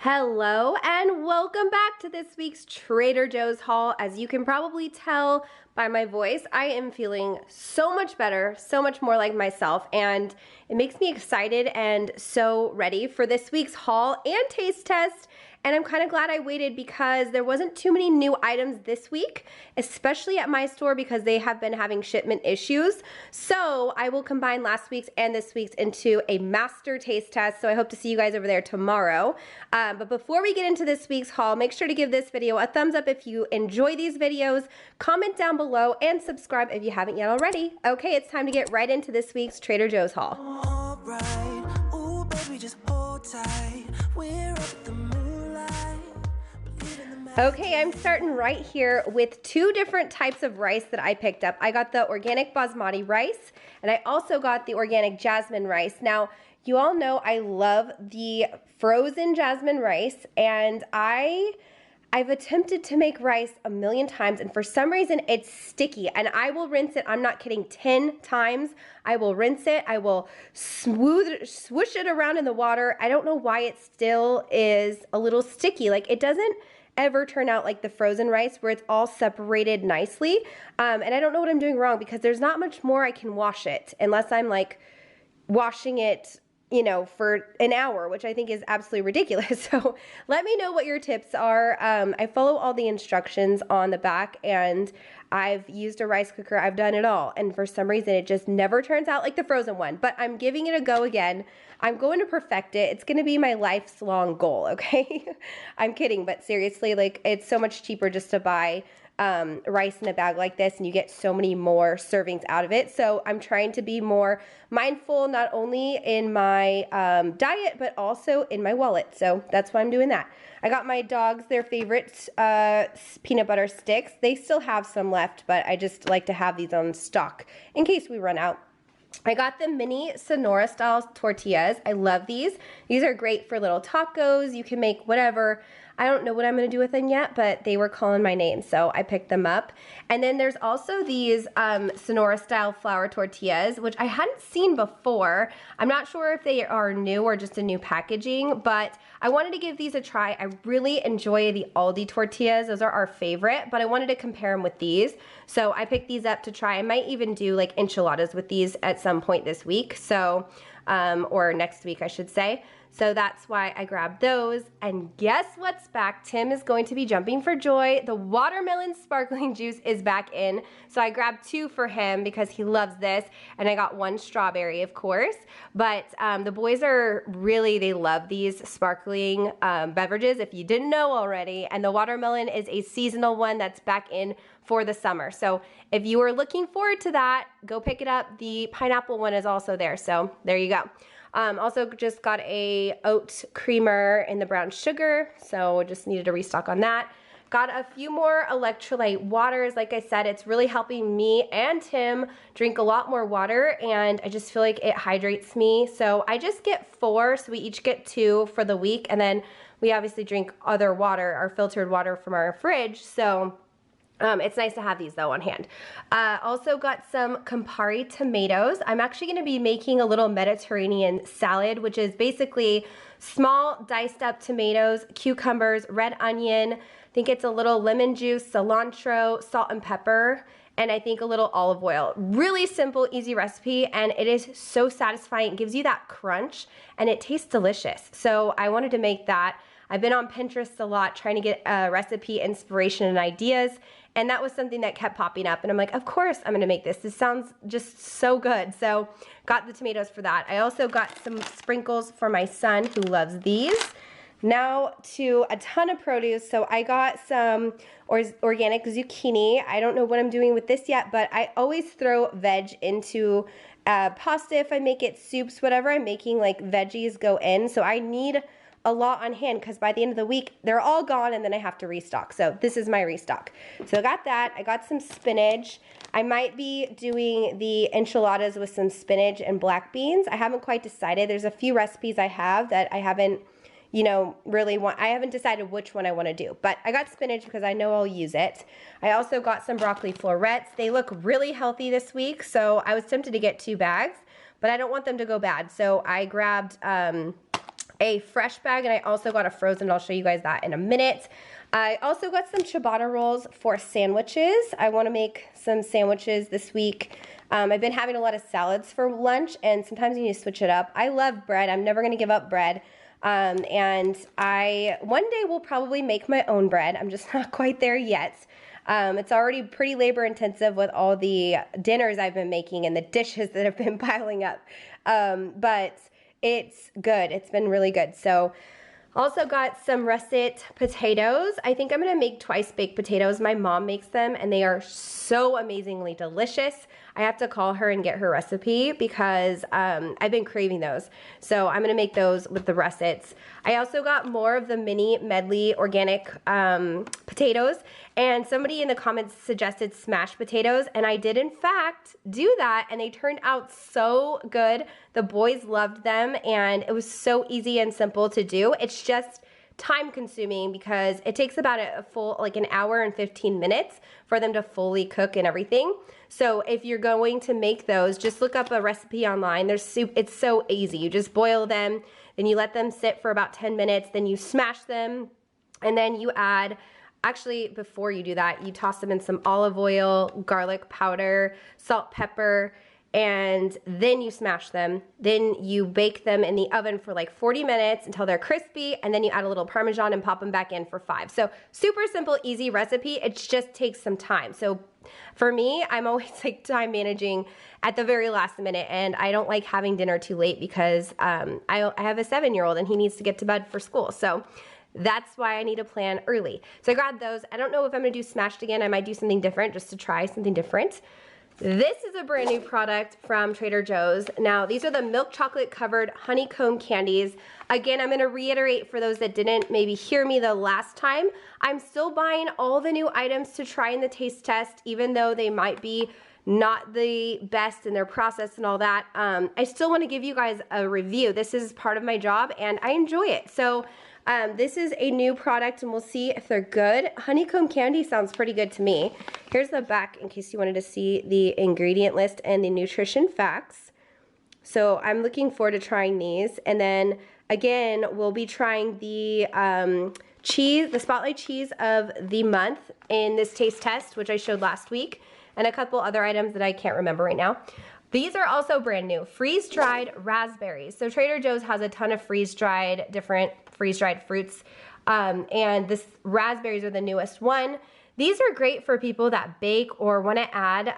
Hello and welcome back to this week's Trader Joe's haul. As you can probably tell by my voice, I am feeling so much better, so much more like myself, and it makes me excited and so ready for this week's haul and taste test. And I'm kind of glad I waited because there wasn't too many new items this week, especially at my store because they have been having shipment issues. So I will combine last week's and this week's into a master taste test. So I hope to see you guys over there tomorrow. But before we get into this week's haul, make sure to give this video a thumbs up if you enjoy these videos, comment down below, and subscribe if you haven't yet already. Okay, it's time to get right into this week's Trader Joe's haul. All right. Ooh, baby, just hold tight. We're up at the moonlight. Okay, I'm starting right here with two different types of rice that I picked up. I got the organic basmati rice, and I also got the organic jasmine rice. Now, you all know I love the frozen jasmine rice, and I've attempted to make rice a million times, and for some reason it's sticky, and I will rinse it, I'm not kidding, 10 times. I will rinse it, I will swoosh it around in the water. I don't know why it still is a little sticky. Like, it doesn't ever turn out like the frozen rice where it's all separated nicely. And I don't know what I'm doing wrong because there's not much more I can wash it unless I'm like washing it, you know, for an hour, which I think is absolutely ridiculous. So let me know what your tips are. I follow all the instructions on the back, and I've used a rice cooker. I've done it all. And for some reason, it just never turns out like the frozen one, but I'm giving it a go again. I'm going to perfect it. It's going to be my lifelong goal. Okay. I'm kidding, but seriously, like, it's so much cheaper just to buy rice in a bag like this, and you get so many more servings out of it. So I'm trying to be more mindful, not only in my diet, but also in my wallet. So that's why I'm doing that. I got my dogs their favorite peanut butter sticks. They still have some left, but I just like to have these on stock in case we run out. I got the mini Sonora style tortillas. I love these. These are great for little tacos. You can make whatever. I don't know what I'm going to do with them yet, but they were calling my name, so I picked them up. And then there's also these Sonora style flour tortillas, which I hadn't seen before. I'm not sure if they are new or just a new packaging, but I wanted to give these a try. I really enjoy the Aldi tortillas. Those are our favorite, but I wanted to compare them with these. So I picked these up to try. I might even do like enchiladas with these at some point this week, so or next week, I should say. So that's why I grabbed those. And guess what's back? Tim is going to be jumping for joy. The watermelon sparkling juice is back in. So I grabbed two for him because he loves this. And I got one strawberry, of course. But the boys are really, they love these sparkling beverages, if you didn't know already. And the watermelon is a seasonal one that's back in for the summer. So if you are looking forward to that, go pick it up. The pineapple one is also there. So there you go. Also just got a oat creamer in the brown sugar, so just needed a restock on that. Got a few more electrolyte waters. Like I said, it's really helping me and Tim drink a lot more water, and I just feel like it hydrates me. So I just get 4, so we each get 2 for the week, and then we obviously drink other water, our filtered water from our fridge. So it's nice to have these though on hand. Also got some Campari tomatoes. I'm actually going to be making a little Mediterranean salad, which is basically small diced up tomatoes, cucumbers, red onion. I think it's a little lemon juice, cilantro, salt and pepper, and I think a little olive oil. Really simple, easy recipe, and it is so satisfying. It gives you that crunch, and it tastes delicious. So I wanted to make that. I've been on Pinterest a lot trying to get recipe inspiration and ideas, and that was something that kept popping up, and I'm like, of course I'm gonna make this. This sounds just so good. So got the tomatoes for that. I also got some sprinkles for my son who loves these. Now to a ton of produce. So I got some organic zucchini. I don't know what I'm doing with this yet, but I always throw veg into pasta if I make it, soups, whatever I'm making, like veggies go in. So I need a lot on hand because by the end of the week, they're all gone and then I have to restock. So this is my restock. So I got that. I got some spinach. I might be doing the enchiladas with some spinach and black beans. I haven't quite decided. There's a few recipes I have that I haven't, you know, I haven't decided which one I want to do. But I got spinach because I know I'll use it. I also got some broccoli florets. They look really healthy this week. So I was tempted to get 2 bags, but I don't want them to go bad. So I grabbed a fresh bag, and I also got a frozen. I'll show you guys that in a minute. I also got some ciabatta rolls for sandwiches. I want to make some sandwiches this week. I've been having a lot of salads for lunch, and sometimes you need to switch it up. I love bread. I'm never going to give up bread. And one day will probably make my own bread. I'm just not quite there yet. It's already pretty labor intensive with all the dinners I've been making and the dishes that have been piling up. But it's good. It's been really good. So also got some russet potatoes. I think I'm gonna make twice baked potatoes. My mom makes them and they are so amazingly delicious. I have to call her and get her recipe because I've been craving those. So I'm gonna make those with the russets. I also got more of the mini medley organic potatoes, and somebody in the comments suggested smashed potatoes, and I did in fact do that, and they turned out so good. The boys loved them, and it was so easy and simple to do. It's just time consuming because it takes about a full, like an hour and 15 minutes for them to fully cook and everything. So if you're going to make those, just look up a recipe online. It's so easy. You just boil them, then you let them sit for about 10 minutes, then you smash them, and then you add, actually before you do that, you toss them in some olive oil, garlic powder, salt, pepper, and then you smash them. Then you bake them in the oven for like 40 minutes until they're crispy, and then you add a little Parmesan and pop them back in for 5. So super simple, easy recipe. It just takes some time. So for me, I'm always like time managing at the very last minute, and I don't like having dinner too late because I have a 7-year-old and he needs to get to bed for school. So that's why I need to plan early. So I grabbed those. I don't know if I'm gonna do smashed again. I might do something different just to try something different. This is a brand new product from Trader Joe's. Now, these are the milk chocolate covered honeycomb candies. Again, I'm gonna reiterate for those that didn't maybe hear me the last time, I'm still buying all the new items to try in the taste test, even though they might be not the best in their process and all that. I still wanna give you guys a review. This is part of my job and I enjoy it. So this is a new product and we'll see if they're good. Honeycomb candy sounds pretty good to me. Here's the back in case you wanted to see the ingredient list and the nutrition facts. So I'm looking forward to trying these. And then again, we'll be trying the cheese, the spotlight cheese of the month in this taste test, which I showed last week, and a couple other items that I can't remember right now. These are also brand new, freeze-dried raspberries. So Trader Joe's has a ton of different freeze-dried fruits, and this raspberries are the newest one. These are great for people that bake or want to add,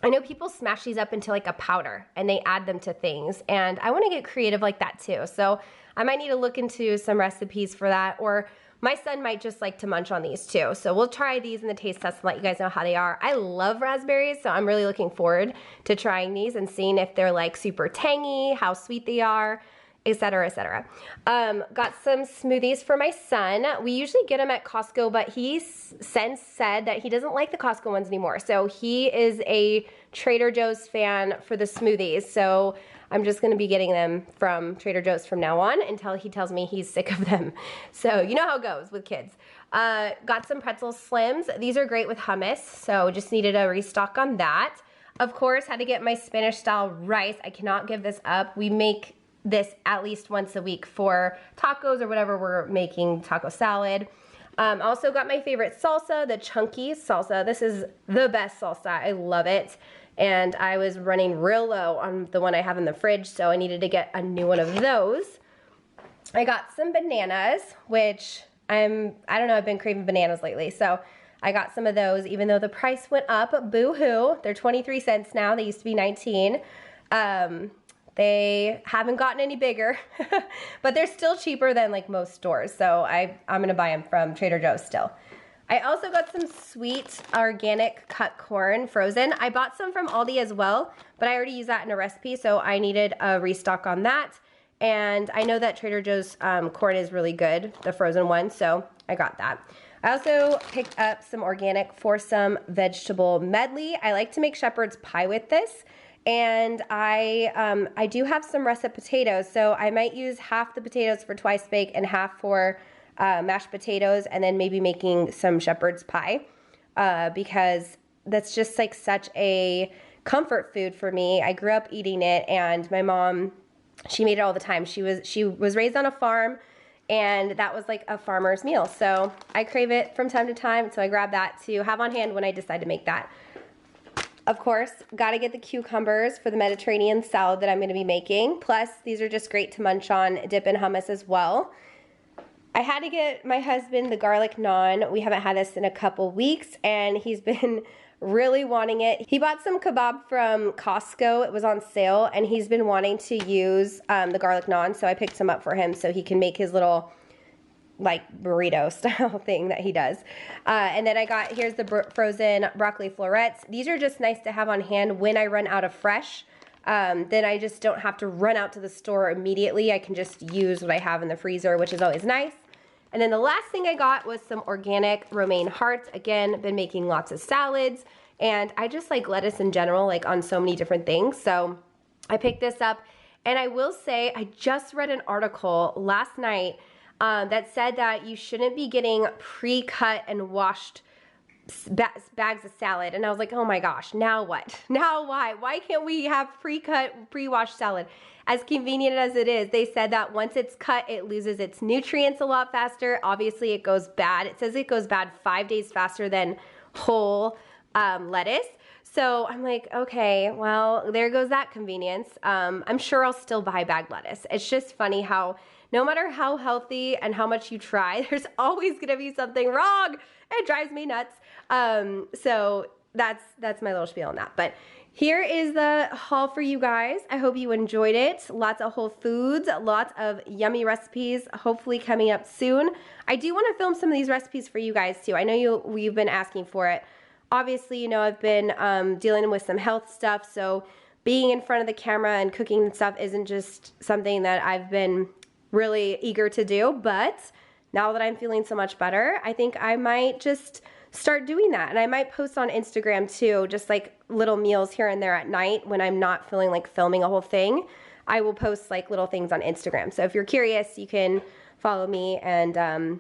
I know people smash these up into like a powder and they add them to things, and I want to get creative like that too. So I might need to look into some recipes for that, or my son might just like to munch on these too. So we'll try these in the taste test and let you guys know how they are. I love raspberries, so I'm really looking forward to trying these and seeing if they're like super tangy, how sweet they are, etc., etc. Got some smoothies for my son. We usually get them at Costco, but he since said that he doesn't like the Costco ones anymore. So he is a Trader Joe's fan for the smoothies. So I'm just gonna be getting them from Trader Joe's from now on until he tells me he's sick of them. So you know how it goes with kids. Got some pretzel slims. These are great with hummus, so just needed a restock on that. Of course, had to get my Spanish style rice. I cannot give this up. We make this at least once a week for tacos or whatever we're making, taco salad. Also got my favorite salsa, the chunky salsa. This is the best salsa. I love it. And I was running real low on the one I have in the fridge, so I needed to get a new one of those. I got some bananas, which I don't know, I've been craving bananas lately, so I got some of those, even though the price went up, boo-hoo. They're 23 cents now, they used to be 19. They haven't gotten any bigger, but they're still cheaper than like most stores, so I'm gonna buy them from Trader Joe's still. I also got some sweet organic cut corn frozen. I bought some from Aldi as well, but I already used that in a recipe, so I needed a restock on that. And I know that Trader Joe's corn is really good, the frozen one, so I got that. I also picked up some organic foursome vegetable medley. I like to make shepherd's pie with this. And I do have some russet potatoes, so I might use half the potatoes for twice bake and half for mashed potatoes, and then maybe making some shepherd's pie because that's just like such a comfort food for me. I grew up eating it, and my mom she made it all the time. She was raised on a farm, and that was like a farmer's meal. So I crave it from time to time, so I grab that to have on hand when I decide to make that. Of course, gotta get the cucumbers for the Mediterranean salad that I'm gonna be making. Plus, these are just great to munch on, dip in hummus as well. I had to get my husband the garlic naan. We haven't had this in a couple weeks, and he's been really wanting it. He bought some kebab from Costco. It was on sale, and he's been wanting to use the garlic naan, so I picked some up for him so he can make his little like burrito style thing that he does. And then I got, here's the frozen broccoli florets. These are just nice to have on hand when I run out of fresh. Then I just don't have to run out to the store immediately. I can just use what I have in the freezer, which is always nice. And then the last thing I got was some organic romaine hearts. Again, been making lots of salads, and I just like lettuce in general, like on so many different things. So I picked this up, and I will say I just read an article last night that said that you shouldn't be getting pre-cut and washed bags of salad. And I was like, oh my gosh, now what? Now why can't we have pre-cut, pre-washed salad? As convenient as it is, they said that once it's cut, it loses its nutrients a lot faster. Obviously it goes bad. It says it goes bad 5 days faster than whole lettuce. So I'm like, okay, well, there goes that convenience. I'm sure I'll still buy bagged lettuce. It's just funny how no matter how healthy and how much you try, there's always gonna be something wrong. It drives me nuts. So that's my little spiel on that. But here is the haul for you guys. I hope you enjoyed it. Lots of whole foods, lots of yummy recipes, hopefully coming up soon. I do want to film some of these recipes for you guys too. I know you've been asking for it. Obviously, you know, I've been dealing with some health stuff, so being in front of the camera and cooking and stuff isn't just something that I've been really eager to do, but now that I'm feeling so much better, I think I might just start doing that. And I might post on Instagram too, just like little meals here and there at night when I'm not feeling like filming a whole thing. I will post like little things on Instagram. So if you're curious, you can follow me, and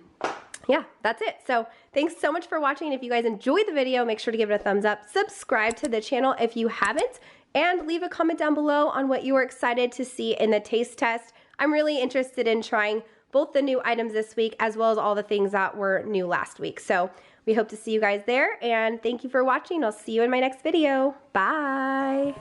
yeah, that's it. So thanks so much for watching. If you guys enjoyed the video, make sure to give it a thumbs up, subscribe to the channel if you haven't, and leave a comment down below on what you were excited to see in the taste test. I'm really interested in trying both the new items this week as well as all the things that were new last week. So we hope to see you guys there, and thank you for watching. I'll see you in my next video. Bye.